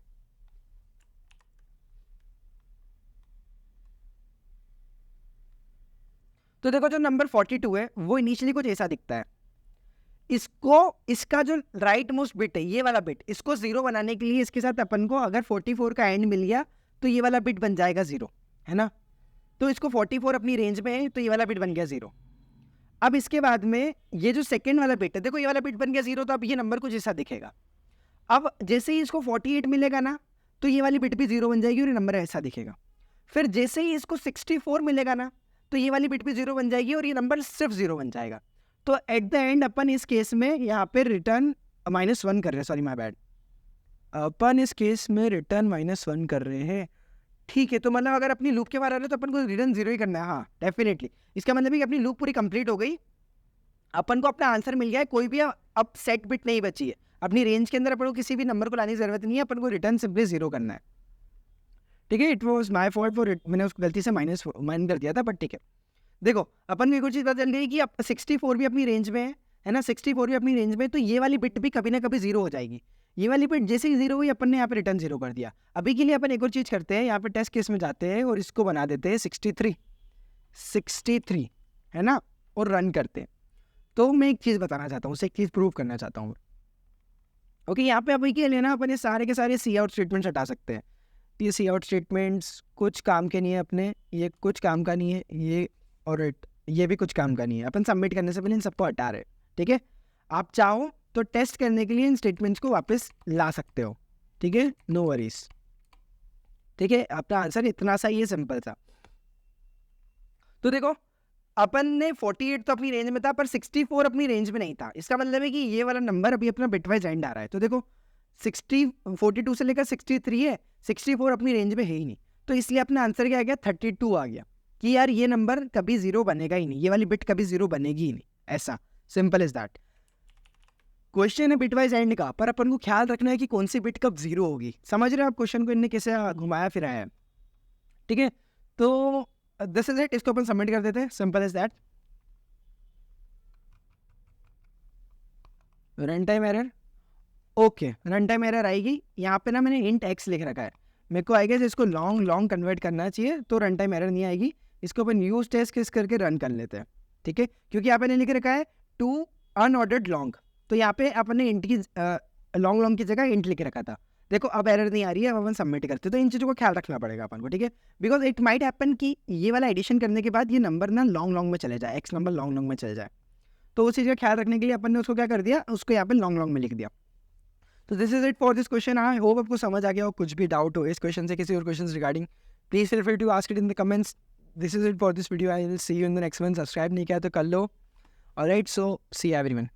तो देखो जो नंबर 42 है वो इनिशियली कुछ ऐसा दिखता है, इसका जो राइट मोस्ट बिट है ये वाला बिट, इसको 0 बनाने के लिए इसके साथ अपन को अगर 44 का एंड मिल गया तो ये वाला बिट बन जाएगा 0, है ना। तो इसको 44 अपनी रेंज में है तो ये वाला बिट बन गया 0। अब इसके बाद में ये जो सेकेंड वाला बिट है, देखो ये वाला बिट बन गया 0, तो अब ये नंबर कुछ ऐसा दिखेगा। अब जैसे ही इसको 48 मिलेगा ना तो ये वाली बिट भी 0 बन जाएगी और ये नंबर ऐसा दिखेगा। फिर जैसे ही इसको 64 मिलेगा ना तो ये वाली बिट भी 0 बन जाएगी और ये नंबर सिर्फ 0 बन जाएगा। तो एट द एंड अपन इस केस में यहाँ पे रिटर्न -1 कर रहे हैं, सॉरी माय बैड, अपन इस केस में रिटर्न -1 कर रहे हैं, ठीक है। तो मतलब अगर अपनी लूप के बाहर आ रहे तो अपन को रिटर्न 0 ही करना है, हाँ डेफिनेटली। इसका मतलब है कि अपनी लूप पूरी कंप्लीट हो गई, अपन को अपना आंसर मिल गया है, कोई भी अब सेट बिट नहीं बची है अपनी रेंज के अंदर, अपन को किसी भी नंबर को लाने की जरूरत नहीं है, अपन को रिटर्न सिंपली 0 करना है, ठीक है। It was my fault for मैंने उसको गलती से माइनस कर दिया था, बट ठीक है। देखो अपन को एक और चीज़ पता चल गई कि अब 64 भी अपनी रेंज में है ना, 64 भी अपनी रेंज में, तो ये वाली बिट भी कभी ना कभी 0 हो जाएगी। ये वाली बिट जैसे ही 0 हुई अपन ने यहाँ पे रिटर्न 0 कर दिया। अभी के लिए अपन एक और चीज़ करते हैं, यहाँ पे टेस्ट केस में जाते हैं और इसको बना देते हैं 63 है ना, और रन करते हैं। तो मैं एक चीज़ बताना चाहता हूँ, उससे एक चीज़ प्रूव करना चाहता हूँ। ओके, यहाँ पे अभी के लिए ना अपन ये सारे के सारे सी आउट स्टेटमेंट्स हटा सकते हैं। ये सी आउट स्टेटमेंट्स कुछ काम के नहीं है अपने, ये कुछ काम का नहीं है, ये और ये भी कुछ काम का नहीं है। अपन सबमिट करने से पहले इन सबको हटा रहे, ठीक है। आप चाहो तो टेस्ट करने के लिए इन स्टेटमेंट्स को वापस ला सकते हो, ठीक है, नो वरीज, ठीक है। अपना आंसर इतना सा ही है, सिंपल सा। तो देखो अपन ने 48 तो अपनी रेंज में था, पर 64 अपनी रेंज में नहीं था। इसका मतलब है कि ये वाला नंबर अभी अपना बिटवाइज एंड आ रहा है। तो देखो 42 से लेकर 63 है, 64 अपनी रेंज में है ही नहीं, तो इसलिए अपना आंसर क्या आ गया, 32 आ गया कि यार ये नंबर कभी 0 बनेगा ही नहीं, ये वाली बिट कभी 0 बनेगी ही नहीं, ऐसा सिंपल इज दैट। क्वेश्चन है बिटवाइज एंड का, पर अपन को ख्याल रखना है कि कौन सी बिट कब 0 होगी। समझ रहे हो आप क्वेश्चन को, इनने कैसे घुमाया फिराया है, ठीक है। तो दिस इज इट, इसको अपन सबमिट कर देते हैं, simple is that. Run time error, okay, run time error आएगी। यहाँ पे ना मैंने इंट एक्स लिख रखा है, मेरे को आएगा इसको लॉन्ग कन्वर्ट करना चाहिए, तो रन टाइम एरर नहीं आएगी। इसको अपन यूज टेस्ट केस करके रन कर लेते हैं, ठीक है। क्योंकि यहाँ पे लिख रखा है टू अनऑर्डर्ड लॉन्ग, तो यहाँ पे अपन ने इंट की लॉन्ग की जगह इंट लिख रखा था। देखो अब एरर नहीं आ रही है, अब अपन सबमिट करते, तो इन चीज़ों को ख्याल रखना पड़ेगा अपन को, ठीक है। बिकॉज इट माइट हैपन कि ये वाला एडिशन करने के बाद ये नंबर ना लॉन्ग में चले जाए, एक्स नंबर लॉन्ग में चले जाए, तो उस चीज़ का ख्याल रखने के लिए अपन ने उसको क्या कर दिया, उसको यहाँ पे लॉन्ग में लिख दिया। तो this is it for this question. I hope आपको समझ आ गया हो। कुछ भी डाउट हो इस क्वेश्चन से, किसी और question regarding, please feel free to ask it in the comments. This is it for this video, I will see you in the next one. Subscribe नहीं किया तो कर लो। ऑलराइट, सो सी एवरीवन।